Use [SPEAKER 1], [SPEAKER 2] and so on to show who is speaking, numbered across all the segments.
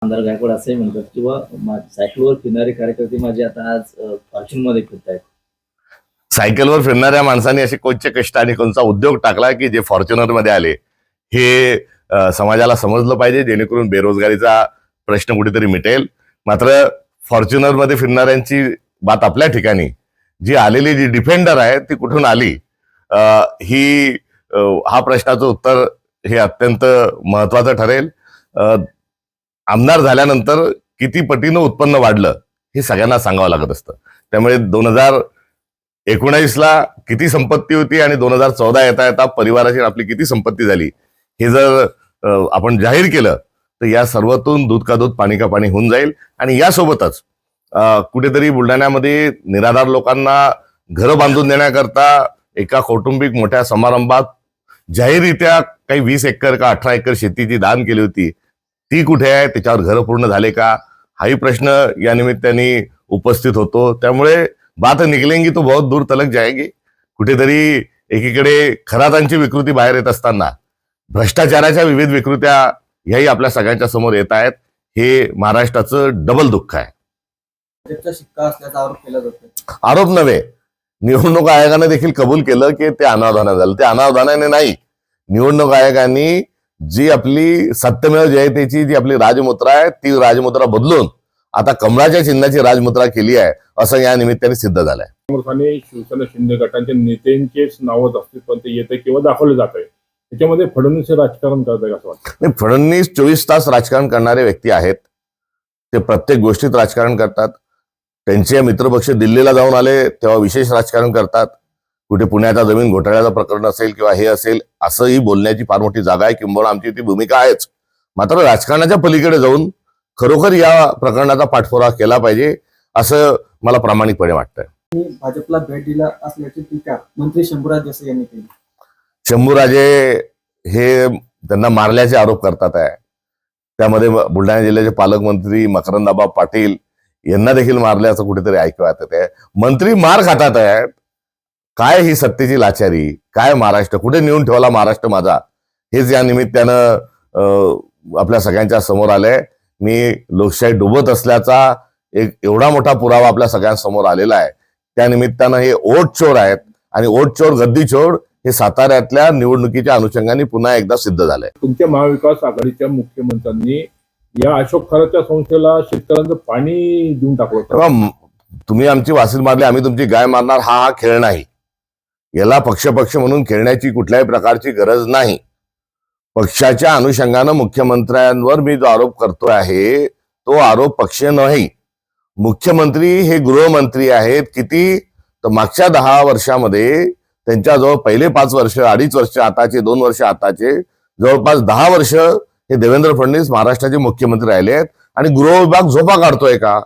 [SPEAKER 1] आमदार गायकवाड असंही म्हणतात किंवा सायकलवर फिरणारे कार्यकर्ते माझे आता आज फॉर्च्यूनमध्ये फिरतायत.
[SPEAKER 2] सायकलवर फिरणाऱ्या माणसांनी असे कोणते कष्ट आणि कोणता उद्योग टाकला की जे फॉर्च्युनर मध्ये आले हे समाजाला समजलं पाहिजे, जेणेकरून बेरोजगारीचा प्रश्न कुठेतरी मिटेल. मात्र फॉर्च्युनर मध्ये फिरणाऱ्यांची बात आपल्या ठिकाणी जी आलेली जी डिफेंडर आहे ती कुठून आली, ही हा प्रश्नाचं उत्तर हे अत्यंत महत्वाचं ठरेल. आमदार झाल्यानंतर किती पटीनं उत्पन्न वाढलं हे सगळ्यांना सांगावं लागत असतं. त्यामुळे 2019ला किती संपत्ती होती आणि 2014 येता येता परिवाराची आपली किती संपत्ती झाली हे जर आपण जाहीर केलं तर या सर्वातून दूध का दूध पाणी का पाणी होऊन जाईल. आणि यासोबतच कुठेतरी बुलढाण्यामध्ये निराधार लोकांना घरं बांधून देण्याकरता एका कौटुंबिक मोठ्या समारंभात जाहीररित्या काही 20 एकर का 18 एकर शेतीची दान केली होती, ती कुठे आहे, त्याच्यावर घरं पूर्ण झाले का, हाही प्रश्न या निमित्ताने उपस्थित होतो. त्यामुळे बात निकलेंगी तो बहुत दूर तलक जाएगी. कुठेतरी एकीकडे खरातांची विकृती बाहेर येत असताना भ्रष्टाचाराच्या विविध विकृत्या ह्याही आपल्या सगळ्यांच्या समोर येत आहेत. हे महाराष्ट्राचं डबल दुःख आहे.
[SPEAKER 1] शिक्का असल्याचा आरोप केला जातो.
[SPEAKER 2] आरोप नव्हे, निवडणूक आयोगाने देखील कबूल केलं की ते अनावधानाने झालं. ते अनावधानाने नाही, निवडणूक आयोगाने जी आपली सत्यमेव जयतेची जी आपली राजमुद्रा आहे ती राजमुद्रा बदलून आता कमळाच्या चिन्हाची राजमुद्रा केली आहे, असं या निमित्ताने सिद्ध झालंय.
[SPEAKER 3] शिवसेना शिंदे गटांच्या नेत्यांचेच नावच अस्तित्वात येते किंवा दाखवले जात आहे. त्याच्यामध्ये फडणवीस राजकारण करत आहे असं वाटतं.
[SPEAKER 2] नाही, फडणवीस 24 तास राजकारण करणारे व्यक्ती आहेत. ते प्रत्येक गोष्टीत राजकारण करतात. त्यांचे मित्रपक्ष दिल्लीला जाऊन आले तेव्हा विशेष राजकारण करतात. कुठे पुण्याचा जमीन घोटाळ्याचं प्रकरण असेल किंवा हे असेल असंही बोलण्याची फार मोठी जागा आहे, किंबहुना आमची ती भूमिका आहेच. मात्र राजकारणाच्या पलीकडे जाऊन खरोखर या प्रकरणाचा पाठपुरावा केला पाहिजे असं मला प्रामाणिकपणे वाटतंय.
[SPEAKER 1] भाजपला भेट दिला असल्याची टीका मंत्री शंभूराज देसाई यांनी केली.
[SPEAKER 2] शंभूराजे हे त्यांना मारल्याचे आरोप करतात आहे. त्यामध्ये बुलढाणा जिल्ह्याचे पालकमंत्री मकरंदाबा पाटील यांना देखील मारल्याचं कुठेतरी ऐकण्यात येत आहे. मंत्री मार खातात आहेत. काय ही सत्तेची लाचारी, काय महाराष्ट्र कुठे नेऊन ठेवला महाराष्ट्र माझा, हेच या निमित्तानं आपल्या सगळ्यांच्या समोर आलंय. मी लोकशाही डुबत असल्याचा एक एवढा मोठा पुरावा आपल्या सगळ्यांसमोर आलेला आहे. त्या निमित्तानं हे ओट चोर आहेत आणि ओट चोर गद्दी चोर हे साताऱ्यातल्या निवडणुकीच्या अनुषंगाने पुन्हा एकदा सिद्ध झालंय.
[SPEAKER 3] तुमच्या महाविकास आघाडीच्या मुख्यमंत्र्यांनी या अशोक खराच्या संस्थेला शेतकऱ्यांचं पाणी देऊन टाकलं.
[SPEAKER 2] तेव्हा तुम्ही आमची वासील मारली, आम्ही तुमची गाय मारणार, हा खेळ नाही. याला पक्ष म्हणून खेळण्याची कुठल्याही प्रकारची गरज नाही. पक्षाच्या अनुषंगानं मुख्यमंत्र्यांवर मी जो आरोप करतो आहे तो आरोप पक्ष नाही. मुख्यमंत्री हे गृहमंत्री आहेत. किती तर मागच्या 10 वर्षामध्ये त्यांच्याजवळ पहिले 5 वर्ष, 2.5 वर्ष आताचे, 2 वर्ष आताचे, जवळपास 10 वर्ष हे देवेंद्र फडणवीस महाराष्ट्राचे मुख्यमंत्री राहिले आहेत. आणि गृह विभाग झोपा काढतोय का,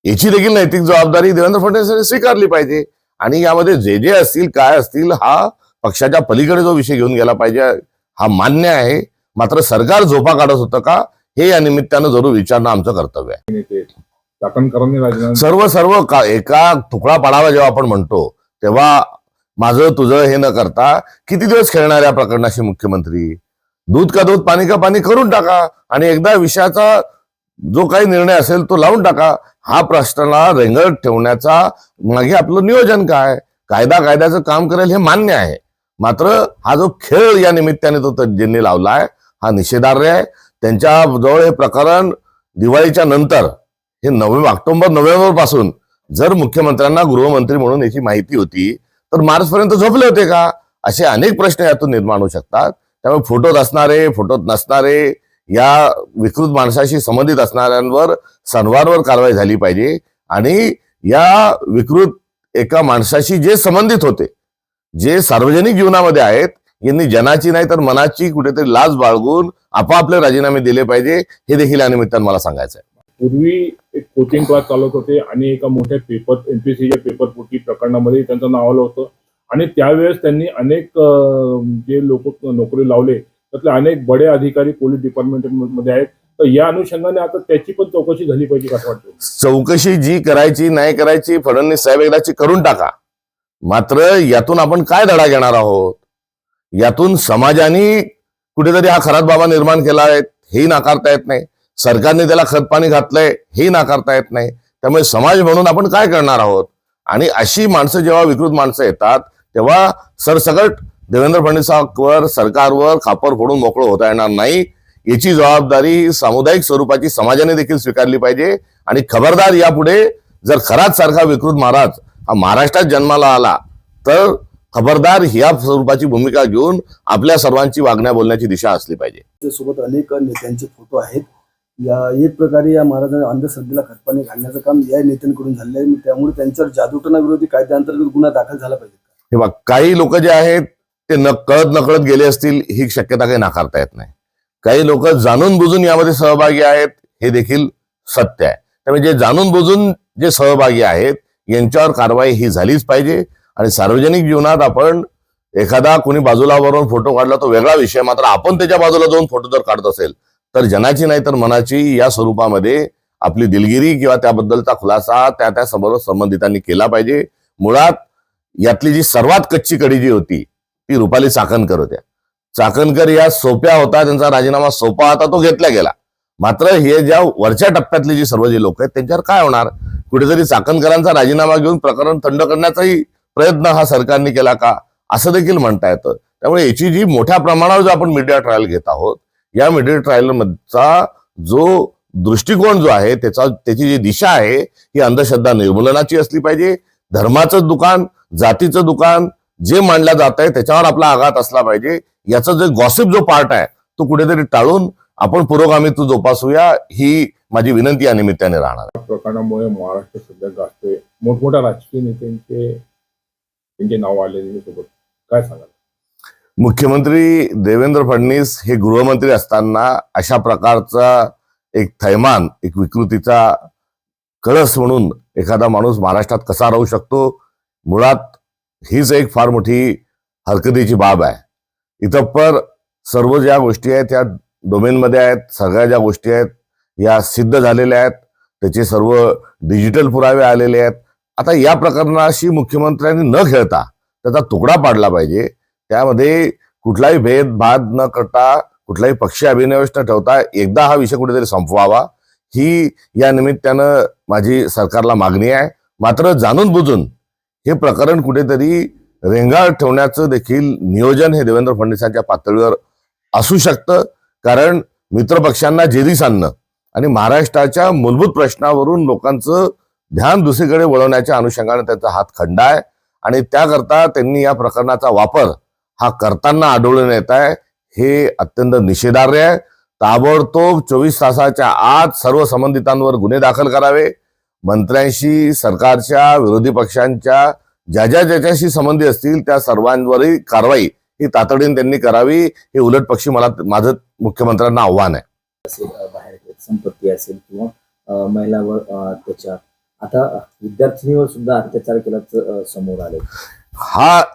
[SPEAKER 2] याची देखील नैतिक जबाबदारी देवेंद्र फडणवीसांनी स्वीकारली पाहिजे. आणि यामध्ये जे जे असतील काय असतील हा पक्षाच्या पलीकडे जो विषय घेऊन गेला पाहिजे हा मान्य आहे. मात्र सरकार झोपा काढत होतं का हे या निमित्तानं जरूर विचारणं आमचं कर्तव्य आहे. सर्व एका तुकडा पाडावा जेव्हा आपण म्हणतो तेव्हा माझं तुझं हे न करता किती दिवस खेळणार या प्रकरणाशी मुख्यमंत्री, दूध का दूध पाणी का पाणी करून टाका आणि एकदा विषयाचा जो काही निर्णय असेल तो लावून टाका. हा प्रश्नाला रेंगत ठेवण्याचा मागे आपलं नियोजन काय, कायद्याचं काम करेल हे मान्य आहे. मात्र हा जो खेळ या निमित्ताने तो ज्यांनी लावलाय हा निषेधार्ह आहे. त्यांच्या जवळ हे प्रकरण दिवाळीच्या नंतर हे ऑक्टोबर-नोव्हेंबर पासून जर मुख्यमंत्र्यांना गृहमंत्री म्हणून याची माहिती होती तर मार्च पर्यंत झोपले होते का, असे अनेक प्रश्न यातून निर्माण होऊ शकतात. त्यामुळे फोटोत असणारे फोटोत नसणारे या विकृत माणसाशी संबंधित असणाऱ्यांवर सणवारवर कारवाई झाली पाहिजे. आणि या विकृत एका माणसाशी जे संबंधित होते, जे सार्वजनिक जीवनामध्ये आहेत, यांनी जनाची नाही तर मनाची कुठेतरी लाज बाळगून आपापले राजीनामे दिले पाहिजे, हे देखील या निमित्तानं मला सांगायचं आहे.
[SPEAKER 3] पूर्वी एक कोचिंग क्लास चालवत होते आणि एका मोठ्या एमपीसीच्या पेपर फुटी प्रकरणामध्ये त्यांचं नाव आलं होतं. आणि त्यावेळेस त्यांनी अनेक जे लोक नोकरी लावले त्यातले अनेक बडे अधिकारी पोलीस डिपार्टमेंटमध्ये आहेत. तर या अनुषंगाने आता त्याची पण चौकशी झाली पाहिजे असं वाटतं.
[SPEAKER 2] चौकशी जी करायची नाही करायची फडणवीस साहेब एकदाची करून टाका. मात्र यातून आपण काय धडा घेणार आहोत, यातून समाजाने कुठेतरी हा खरात बाबा निर्माण केला आहे हेही नाकारता येत नाही. सरकारने त्याला खतपाणी घातलंय हे नाकारता येत नाही. त्यामुळे समाज म्हणून आपण काय करणार आहोत. आणि अशी माणसं जेव्हा विकृत माणसं येतात तेव्हा सरसकट देवेंद्र फडणवीसांवर सरकारवर खापर फोडून मोकळं होता येणार नाही. याची जबाबदारी सामुदायिक स्वरूपाची समाजाने देखील स्वीकारली पाहिजे. आणि खबरदार, यापुढे जर खराच सारखा विकृत महाराज हा महाराष्ट्रात जन्माला आला तर खबरदार, ह्या स्वरूपाची भूमिका घेऊन आपल्या सर्वांची वागण्या बोलण्याची दिशा असली पाहिजे.
[SPEAKER 4] त्यासोबत अनेक नेत्यांचे फोटो आहेत. एक प्रकारे या महाराजांना अंधश्रद्धेला खतपाणी घालण्याचं काम या नेत्यांकडून झालेलं आहे. त्यामुळे त्यांच्यावर जादूटोणा विरोधी कायद्याअंतर्गत गुन्हा दाखल झाला पाहिजे.
[SPEAKER 2] हे बघ, काही लोक जे आहेत ते कळत नकळत गेले असतील ही शक्यता काही नाकारता येत नाही. काही लोक जाणून बुजून यामध्ये सहभागी आहेत हे देखील सत्य आहे. त्यामुळे जे जाणून बुजून जे सहभागी आहेत यांच्यावर कारवाई ही झालीच पाहिजे. आणि सार्वजनिक जीवनात आपण एखादा कोणी बाजूला वरून फोटो काढला तो वेगळा विषय, मात्र आपण त्याच्या बाजूला जाऊन फोटो जर काढत असेल तर जनाची नाही तर मनाची या स्वरूपामध्ये आपली दिलगिरी किंवा त्याबद्दलचा खुलासा त्या संबंधितांनी केला पाहिजे. मुळात यातली जी सर्वात कच्ची कडी जी होती ती रुपाली चाकणकर होत्या. चाकणकर या सोप्या होता, त्यांचा राजीनामा सोपा होता, तो घेतला गेला. मात्र हे ज्या वरच्या टप्प्यातले जे सर्व जे लोक आहेत त्यांच्यावर काय होणार. कुठेतरी चाकणकरांचा राजीनामा घेऊन प्रकरण थंड करण्याचाही प्रयत्न हा सरकारने केला का असं देखील म्हणता येतं. त्यामुळे याची जी मोठ्या प्रमाणावर जो आपण मीडिया ट्रायल घेत आहोत, या मीडिया ट्रायल मधचा जो दृष्टिकोन जो आहे त्याची जी दिशा आहे ही अंधश्रद्धा निर्मूलनाची असली पाहिजे. धर्माचं दुकान, जातीचं दुकान जे मांडलं जात आहे त्याच्यावर आपला आघात असला पाहिजे. याचा जो गॉसिप जो पार्ट आहे तो कुठेतरी टाळून आपण पुरोगामित्व जोपासूया ही माझी विनंती या निमित्ताने राहणार.
[SPEAKER 3] या प्रकरणामुळे महाराष्ट्र सध्या गाजतोय. मोठमोठ्या राजकीय नेत्यांचे नाव आलेले सोबत काय सांगाल.
[SPEAKER 2] मुख्यमंत्री देवेंद्र फडणवीस हे गृहमंत्री असताना अशा प्रकारचा एक थैमान, एक विकृतीचा कळस म्हणून एखादा माणूस महाराष्ट्रात कसा राहू शकतो. मुळात हीच एक फार मोठी हरकतीची बाब आहे. इतपर सर्व ज्या गोष्टी आहेत त्या डोमेनमध्ये आहेत. सगळ्या ज्या गोष्टी आहेत या सिद्ध झालेल्या आहेत. त्याचे सर्व डिजिटल पुरावे आलेले आहेत. आता या प्रकरणाशी मुख्यमंत्र्यांनी न खेळता त्याचा तुकडा पाडला पाहिजे. त्यामध्ये कुठलाही भेदभाद न करता, कुठलाही पक्षी अभिनिवेश न ठेवता एकदा हा विषय कुठेतरी संपवावा ही या निमित्तानं माझी सरकारला मागणी आहे. मात्र जाणून बुजून हे प्रकरण कुठेतरी रेंगाळ ठेवण्याचं देखील नियोजन हे देवेंद्र फडणवीसांच्या पातळीवर असू शकतं. कारण मित्रपक्षांना जेरीस आणणं आणि महाराष्ट्राच्या मूलभूत प्रश्नावरून लोकांचं ध्यान दुसरीकडे वळवण्याच्या अनुषंगाने त्यांचा हात खंडा आहे. आणि त्याकरता त्यांनी या प्रकरणाचा वापर हा करताना आढळून येत आहे. हे अत्यंत निषेधार्ह आहे. ताबडतोब 24 तासाच्या आत सर्व संबंधितांवर गुन्हे दाखल करावे. मंत्र्यांशी, सरकारच्या, विरोधी पक्षांच्या ज्याच्याशी संबंधित असतील त्या सर्वांवरही कारवाई ही तातडीने त्यांनी करावी. हे उलट पक्षी माझं मुख्यमंत्र्यांना आव्हान आहे.
[SPEAKER 1] बाहेर संपत्ती असेल किंवा महिलावर अत्याचार, आता विद्यार्थिनीवर सुद्धा अत्याचार केल्याचं समोर आले.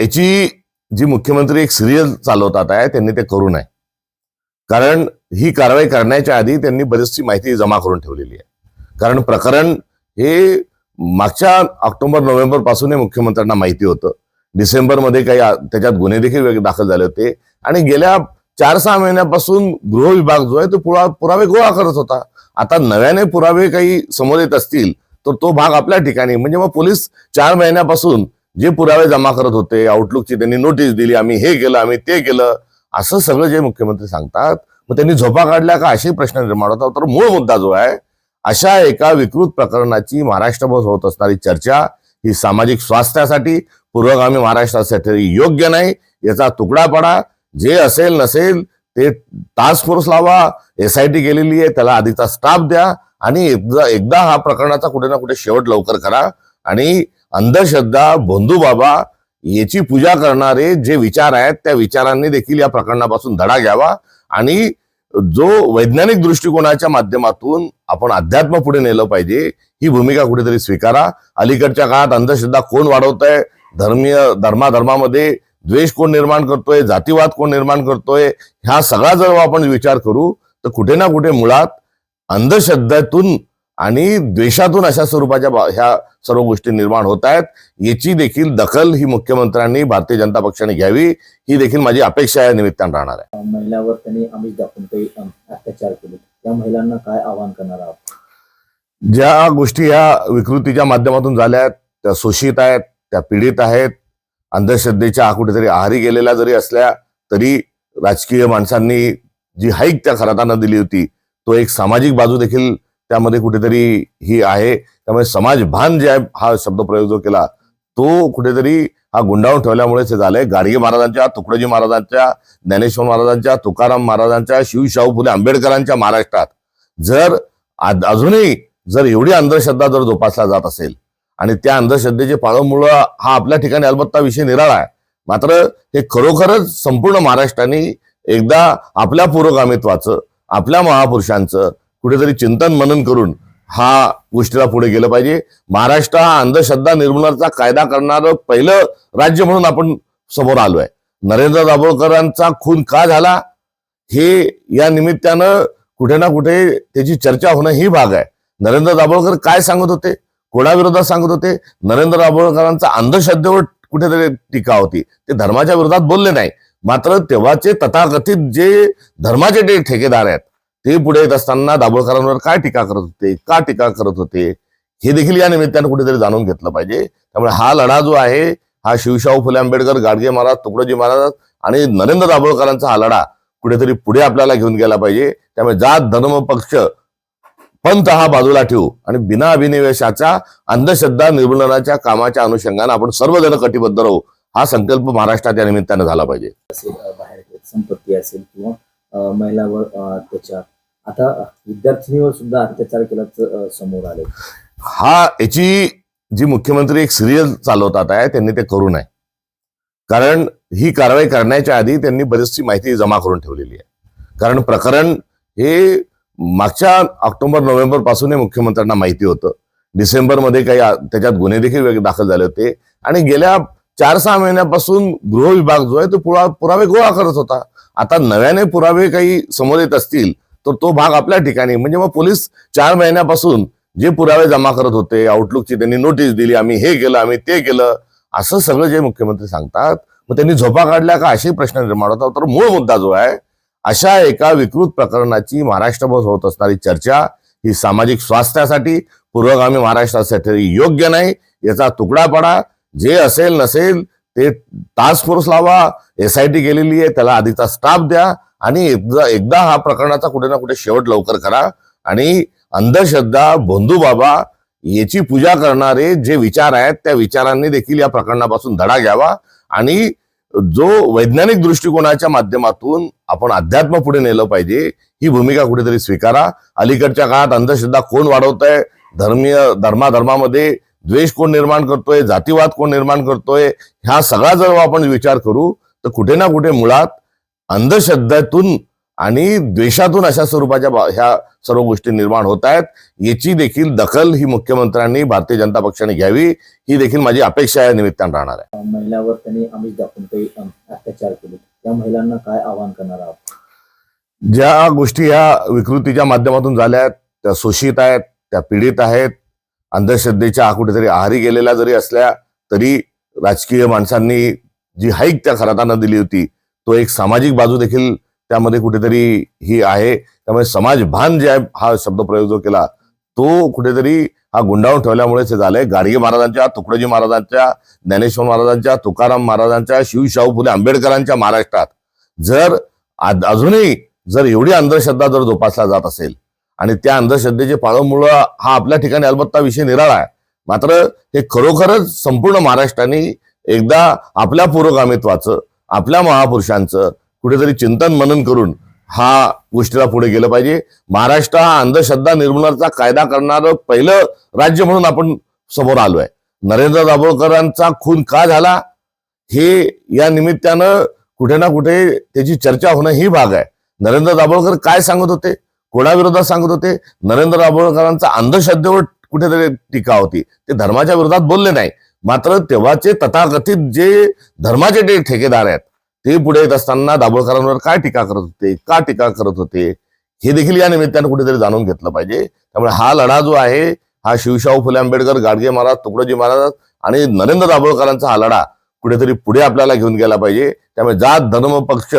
[SPEAKER 2] याची जी मुख्यमंत्री एक सिरियल चालवतात आहे त्यांनी ते करू नये. कारण ही कारवाई करण्याच्या आधी त्यांनी बरीचशी माहिती जमा करून ठेवलेली आहे. कारण प्रकरण हे मागच्या ऑक्टोबर-नोव्हेंबर पासून मुख्यमंत्र्यांना माहिती होतं. डिसेंबरमध्ये काही त्याच्यात गुन्हे देखील दाखल झाले होते. आणि गेल्या 4-6 महिन्यापासून गृह विभाग जो आहे तो पुरावे गोळा करत होता. आता नव्याने पुरावे काही समोर येत असतील तर तो भाग आपल्या ठिकाणी, म्हणजे मग पोलीस 4 महिन्यापासून जे पुरावे जमा करत होते, आउटलुकची त्यांनी नोटीस दिली, आम्ही हे केलं, आम्ही ते केलं, असं सगळं जे मुख्यमंत्री सांगतात मग त्यांनी झोपा काढल्या का असे प्रश्न निर्माण होतात. तर मूळ मुद्दा जो आहे अशा एका विकृत प्रकरणाची महाराष्ट्रभर होत असणारी चर्चा ही सामाजिक स्वास्थ्यासाठी, पुरोगामी महाराष्ट्रासाठी योग्य नाही. याचा तुकडा पाडा. जे असेल नसेल ते टास्क फोर्स लावा. SIT केलेली आहे, त्याला आधीचा स्टाफ द्या आणि एकदा हा प्रकरणाचा कुठे ना कुठे शेवट लवकर करा. आणि अंधश्रद्धा, भोंदू बाबा याची पूजा करणारे जे विचार आहेत त्या विचारांनी देखील या प्रकरणापासून धडा घ्यावा. आणि जो वैज्ञानिक दृष्टिकोनाच्या माध्यमातून आपण अध्यात्म पुढे नेलं पाहिजे ही भूमिका कुठेतरी स्वीकारा. अलीकडच्या काळात अंधश्रद्धा कोण वाढवत आहे, धर्मामध्ये द्वेष कोण निर्माण करतोय, जातीवाद कोण निर्माण करतोय, ह्या सगळा जर आपण विचार करू तर कुठे ना कुठे मुळात अंधश्रद्धेतून आणि द्वेषातून अशा स्वरूपाच्या ह्या सर्व गोष्टी निर्माण होत आहेत. याची देखील दखल ही मुख्यमंत्र्यांनी भारतीय जनता पक्षाने घ्यावी, ही देखील माझी अपेक्षा या निमित्तानं राहणार आहे.
[SPEAKER 1] महिलांवर त्यांनी आमिष दाखवून काही अत्याचार केले, त्या महिलांना काय आवाहन करणार आहात?
[SPEAKER 2] ज्या गोष्टी ह्या विकृतीच्या माध्यमातून झाल्या आहेत त्या शोषित आहेत, त्या पीडित आहेत. अंधश्रद्धेच्या कुठेतरी आहारी गेलेल्या जरी असल्या तरी राजकीय माणसांनी जी हाईक त्या खराताना दिली होती, तो एक सामाजिक बाजू देखील त्यामध्ये कुठेतरी ही आहे. त्यामुळे समाजभान जे आहे, हा शब्दप्रयोग जो केला तो कुठेतरी हा गुंडाळून ठेवल्यामुळेच हे झालंय. गाडगे महाराजांच्या, तुकडोजी महाराजांच्या, ज्ञानेश्वर महाराजांच्या, तुकाराम महाराजांच्या, शिवशाहू फुले आंबेडकरांच्या महाराष्ट्रात जर अजूनही जर एवढी अंधश्रद्धा जर जोपासला जात असेल आणि त्या अंधश्रद्धेचे पाळंमुळं हा आपल्या ठिकाणी अलबत्ता विषय निराळा आहे, मात्र हे खरोखरच संपूर्ण महाराष्ट्राने एकदा आपल्या पुरोगामित्वाचं, आपल्या महापुरुषांचं कुठेतरी चिंतन मनन करून हा गोष्टीला पुढे गेलं पाहिजे. महाराष्ट्र हा अंधश्रद्धा निर्मूलनाचा कायदा करणारं पहिलं राज्य म्हणून आपण समोर आलोय. नरेंद्र दाभोळकरांचा खून का झाला हे या निमित्तानं कुठे ना कुठे त्याची चर्चा होणं ही भाग आहे. नरेंद्र दाभोळकर काय सांगत होते, कोणाविरोधात सांगत होते? नरेंद्र दाभोळकरांचा अंधश्रद्धेवर कुठेतरी टीका होती, ते धर्माच्या विरोधात बोलले नाही. मात्र तेव्हाचे तथाकथित जे धर्माचे जे ठेकेदार आहेत ते पुढे येत असताना दाभोळकरांवर काय टीका करत होते, का टीका करत होते, हे देखील या निमित्तानं कुठेतरी जाणून घेतलं पाहिजे. त्यामुळे हा लढा जो आहे हा शिवशाहू फुले आंबेडकर, गाडगे महाराज, तुकडोजी महाराज आणि नरेंद्र दाभोळकरांचा हा लढा कुठेतरी पुढे आपल्याला घेऊन गेला पाहिजे. त्यामुळे जात, धर्म, पक्ष, पंथ हा बाजूला ठेवू आणि बिना अभिनिवेशाच्या अंधश्रद्धा निर्मूलनाच्या कामाच्या अनुषंगाने आपण सर्वजण कटिबद्ध राहू, हा संकल्प महाराष्ट्रात या निमित्तानं झाला पाहिजे.
[SPEAKER 1] असेल बाहेर संपत्ती असेल किंवा महिलांवर अत्याचार, आता विद्यार्थिनीवर सुद्धा अत्याचार केल्याचं समोर आले.
[SPEAKER 2] याची जी मुख्यमंत्री एक सिरियल चालवतात आहे त्यांनी ते करू नये, कारण ही कारवाई करण्याच्या आधी त्यांनी बरीचशी माहिती जमा करून ठेवलेली आहे. कारण प्रकरण हे मागच्या ऑक्टोबर-नोव्हेंबर पासून मुख्यमंत्र्यांना माहिती होतं. डिसेंबरमध्ये काही त्याच्यात गुन्हे देखील दाखल झाले होते आणि गेल्या 4-6 महिन्यापासून गृह विभाग जो आहे तो पुरावे गोळा करत होता. आता नव्याने पुरावे काही समोर येत असतील तर तो भाग आपल्या ठिकाणी, म्हणजे मग पोलीस 4 महिन्यापासून जे पुरावे जमा करत होते, आउटलुकची त्यांनी नोटीस दिली, आम्ही हे केलं, आम्ही ते केलं, असं सगळं जे मुख्यमंत्री सांगतात, मग त्यांनी झोपा काढल्या का असे प्रश्न निर्माण होतात. तर मूळ मुद्दा जो आहे, अशा एका विकृत प्रकरणाची महाराष्ट्रभर होत असणारी चर्चा ही सामाजिक स्वास्थ्यासाठी, पुरोगामी महाराष्ट्रासाठी योग्य नाही. याचा तुकडा पडा, जे असेल नसेल ते टास्क फोर्स लावा, SIT केलेली आहे त्याला आधीचा स्टाफ द्या आणि एकदा हा प्रकरणाचा कुठे ना कुठे शेवट लवकर करा. आणि अंधश्रद्धा, भोंदू बाबा याची पूजा करणारे जे विचार आहेत त्या विचारांनी देखील या प्रकरणापासून धडा घ्यावा आणि जो वैज्ञानिक दृष्टिकोनाच्या माध्यमातून आपण अध्यात्म पुढे नेलं पाहिजे, ही भूमिका कुठेतरी स्वीकारा. अलीकडच्या काळात अंधश्रद्धा कोण वाढवत आहे, धर्मामध्ये द्वेष कोण निर्माण करतोय, जातीवाद कोण निर्माण करतोय, ह्या सगळा जर आपण विचार करू तर कुठे ना कुठे मुळात अंधश्रद्धेतून आणि द्वेषातून अशा स्वरूपाच्या ह्या सर्व गोष्टी निर्माण होत आहेत. याची देखील दखल ही मुख्यमंत्र्यांनी भारतीय जनता पक्षाने घ्यावी, ही देखील माझी अपेक्षा या निमित्तानं राहणार आहे.
[SPEAKER 1] महिलांवर त्यांनी आमिष दाखवून काही अत्याचार केले, त्या महिलांना काय आवाहन करणार आहात?
[SPEAKER 2] ज्या गोष्टी ह्या विकृतीच्या माध्यमातून झाल्या आहेत त्या शोषित आहेत, त्या पीडित आहेत. अंधश्रद्धेच्या कुठेतरी आहारी गेलेल्या जरी असल्या तरी राजकीय माणसांनी जी हाईक त्या खराताना दिली होती, तो एक सामाजिक बाजू देखील त्यामध्ये कुठेतरी ही आहे. त्यामुळे समाजभान जे आहे, हा शब्दप्रयोग जो केला तो कुठेतरी हा गुंडाळून ठेवल्यामुळेच हे झालंय. गाडगे महाराजांच्या, तुकडोजी महाराजांच्या, ज्ञानेश्वर महाराजांच्या, तुकाराम महाराजांच्या, शिवशाहू फुले आंबेडकरांच्या महाराष्ट्रात जर अजूनही जर एवढी अंधश्रद्धा जर जोपासला जात असेल आणि त्या अंधश्रद्धेचे पाळंमुळं हा आपल्या ठिकाणी अलबत्ता विषय निराळा आहे, मात्र हे खरोखरच संपूर्ण महाराष्ट्राने एकदा आपल्या पुरोगामित्वाचं, आपल्या महापुरुषांचं कुठेतरी चिंतन मनन करून हा गोष्टीला पुढे गेलं पाहिजे. महाराष्ट्र हा अंधश्रद्धा निर्मूलनाचा कायदा करणारं पहिलं राज्य म्हणून आपण समोर आलोय. नरेंद्र दाभोळकरांचा खून का झाला हे या निमित्तानं कुठे ना कुठे त्याची चर्चा होणं ही भाग आहे. नरेंद्र दाभोळकर काय सांगत होते, कोणाविरोधात सांगत होते? नरेंद्र दाभोळकरांचा अंधश्रद्धेवर कुठेतरी टीका होती, ते धर्माच्या विरोधात बोलले नाही. मात्र तेव्हाचे तथाकथित जे धर्माचे जे ठेकेदार आहेत ते पुढे येत असताना दाभोळकरांवर काय टीका करत होते, का टीका करत होते, हे देखील या निमित्तानं कुठेतरी जाणून घेतलं पाहिजे. त्यामुळे हा लढा जो आहे हा शिवशाहू फुले आंबेडकर, गाडगे महाराज, तुकडोजी महाराज आणि नरेंद्र दाभोळकरांचा हा लढा कुठेतरी पुढे आपल्याला घेऊन गेला पाहिजे. त्यामुळे जात, धर्म, पक्ष,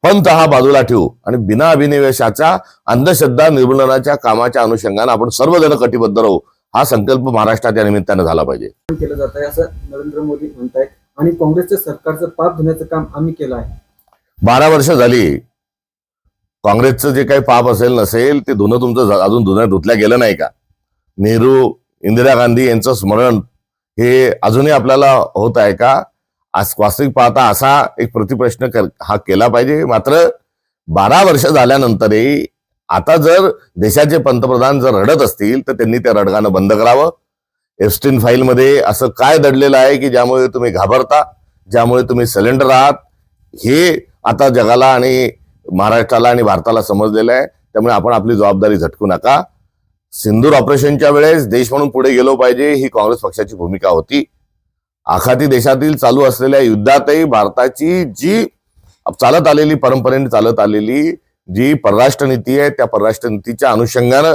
[SPEAKER 2] पंथ हा बाजूला ठेवू आणि बिना अभिनिवेशाच्या अंधश्रद्धा निर्मूलनाच्या कामाच्या अनुषंगाने आपण सर्वजण कटिबद्ध राहू, हा संकल्प महाराष्ट्रात या निमित्तानं झाला पाहिजे.
[SPEAKER 5] केलं जात आहे असं नरेंद्र मोदी म्हणतायत आणि काँग्रेसच्या सरकारचं पाप धुण्याचं काम आम्ही केलं आहे.
[SPEAKER 2] 12 वर्ष झाली. काँग्रेसचं जे काही पाप असेल नसेल ते धुणं तुमचं अजून धुतल्या गेलं नाही का? नेहरू, इंदिरा गांधी यांचं स्मरण हे अजूनही आपल्याला होत आहे का? आज वास्तविक पाहता असा एक प्रतिप्रश्न हा केला पाहिजे. मात्र 12 वर्ष झाल्यानंतरही आता जर देशाचे पंतप्रधान जर रडत असतील तर त्यांनी ते रडगाणं बंद करावं. एप्स्टीन फाईलमध्ये असं काय दडलेलं आहे की ज्यामुळे तुम्ही घाबरता, ज्यामुळे तुम्ही सिलेंडर आहात, हे आता जगाला आणि महाराष्ट्राला आणि भारताला समजलेलं आहे. त्यामुळे आपण आपली जबाबदारी झटकू नका. सिंदूर ऑपरेशनच्या वेळेस देश म्हणून पुढे गेलो पाहिजे ही काँग्रेस पक्षाची भूमिका होती. आखाती देशातील चालू असलेल्या युद्धातही भारताची जी चालत आलेली, परंपरेने चालत आलेली जी परराष्ट्र नीती आहे त्या परराष्ट्र नीतीच्या अनुषंगानं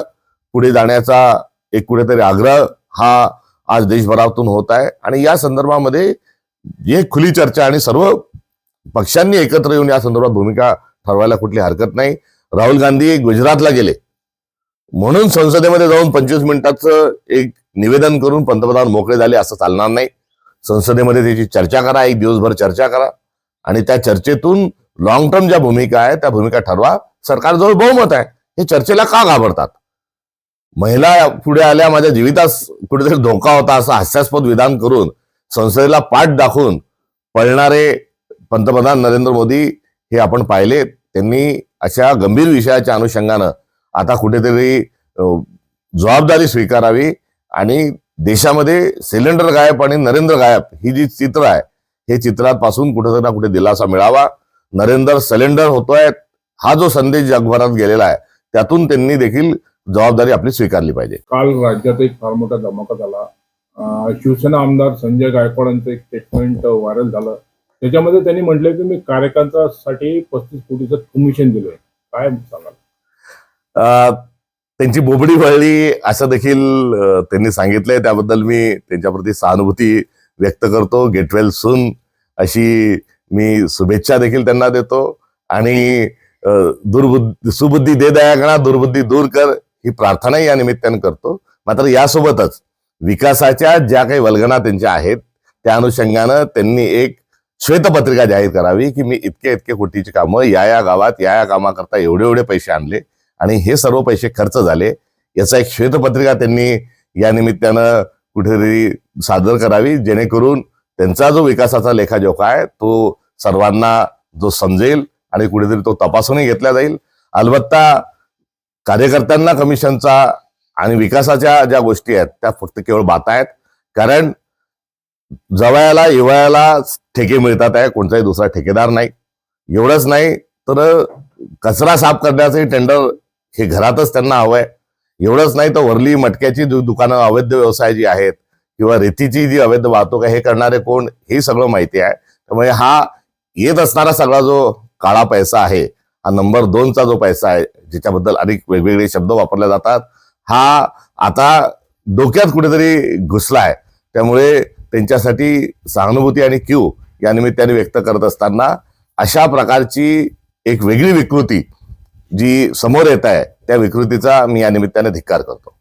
[SPEAKER 2] पुढे जाण्याचा एक कुठेतरी आग्रह हा आज देशभरातून होत आहे. आणि या संदर्भामध्ये एक खुली चर्चा आणि सर्व पक्षांनी एकत्र येऊन या संदर्भात भूमिका ठरवायला कुठली हरकत नाही. राहुल गांधी गुजरातला गेले म्हणून संसदेमध्ये जाऊन 25 मिनिटाचं एक निवेदन करून पंतप्रधान मोकळे झाले असं चालणार नाही. संसदेमध्ये त्याची चर्चा करा, एक दिवसभर चर्चा करा आणि त्या चर्चेतून लॉंग टर्म ज्या भूमिका आहे त्या भूमिका ठरवा. सरकारजवळ बहुमत आहे. हे चर्चेला का घाबरतात? महिला पुढे आल्या, माझ्या जीवितास कुठेतरी धोका होता असं हास्यास्पद विधान करून संसदेला पाठ दाखवून पळणारे पंतप्रधान नरेंद्र मोदी हे आपण पाहिले. त्यांनी अशा गंभीर विषयाच्या अनुषंगानं आता कुठेतरी जबाबदारी स्वीकारावी आणि देशामध्ये सिलेंडर गायब आणि नरेंद्र गायब ही जी चित्र आहे हे चित्रापासून कुठेतरी ना कुठे दिलासा मिळावा. नरेंद्र सिलेंडर होतोय हा जो संदेश जगभरात गेलेला आहे त्यातून त्यांनी देखील जबाबदारी आपली स्वीकारली पाहिजे.
[SPEAKER 3] काल राज्यात एक फार मोठा धमाका झाला. शिवसेना आमदार संजय गायकवाडांचं एक स्टेटमेंट व्हायरल झालं. त्याच्यामध्ये त्यांनी म्हटलं की मी कार्यकर्त्यांसाठी 35 कोटीचं कमिशन दिलंय. काय सांगाल?
[SPEAKER 2] त्यांची बोबडी वळली असं देखील त्यांनी सांगितलंय. त्याबद्दल मी त्यांच्याप्रती सहानुभूती व्यक्त करतो. गेट वेल सून अशी मी शुभेच्छा देखील त्यांना देतो आणि सुबुद्धी दे दयागणा, दुर्बुद्धी दूर कर ही प्रार्थनाही या निमित्तानं करतो. मात्र यासोबतच विकासाच्या ज्या काही वल्गना त्यांच्या आहेत त्या अनुषंगानं त्यांनी एक श्वेतपत्रिका जाहीर करावी की मी इतके कोटीची कामं या गावात या कामाकरता एवढे पैसे आणले आणि हे सर्व पैसे खर्च झाले, याचा एक श्वेतपत्रिका त्यांनी या निमित्तानं कुठेतरी सादर करावी, जेणेकरून त्यांचा जो विकासाचा लेखाजोखा आहे तो सर्वांना जो समजेल आणि कुठेतरी तो तपासूनही घेतला जाईल. अलबत्ता कार्यकर्त्यांना कमिशनचा आणि विकासाच्या ज्या गोष्टी आहेत त्या फक्त केवळ बाता आहेत. कारण जवळला हिवाळ्याला ठेके मिळतात आहे, कोणताही दुसरा ठेकेदार नाही. एवढंच नाही तर कचरा साफ करण्याचे टेंडर हे घरातच त्यांना हवंय. एवढंच नाही तर वरली मटक्याची दुकानं, अवैध व्यवसाय जी आहेत किंवा रेतीची जी अवैध वाहतूक आहे हे करणारे कोण हे सगळं माहिती आहे. त्यामुळे हा येत असणारा सगळा जो काळा पैसा आहे हा नंबर 2चा जो पैसा आहे ज्याच्याबद्दल अनेक वेगवेगळे शब्द वापरले जातात हा आता डोक्यात कुठेतरी घुसलाय. त्यामुळे त्यांच्यासाठी सहानुभूती आणि क्यू या निमित्ताने व्यक्त करत असताना अशा प्रकारची एक वेगळी विकृती जी समोर येत आहे त्या विकृतीचा मी या निमित्ताने धिक्कार करतो.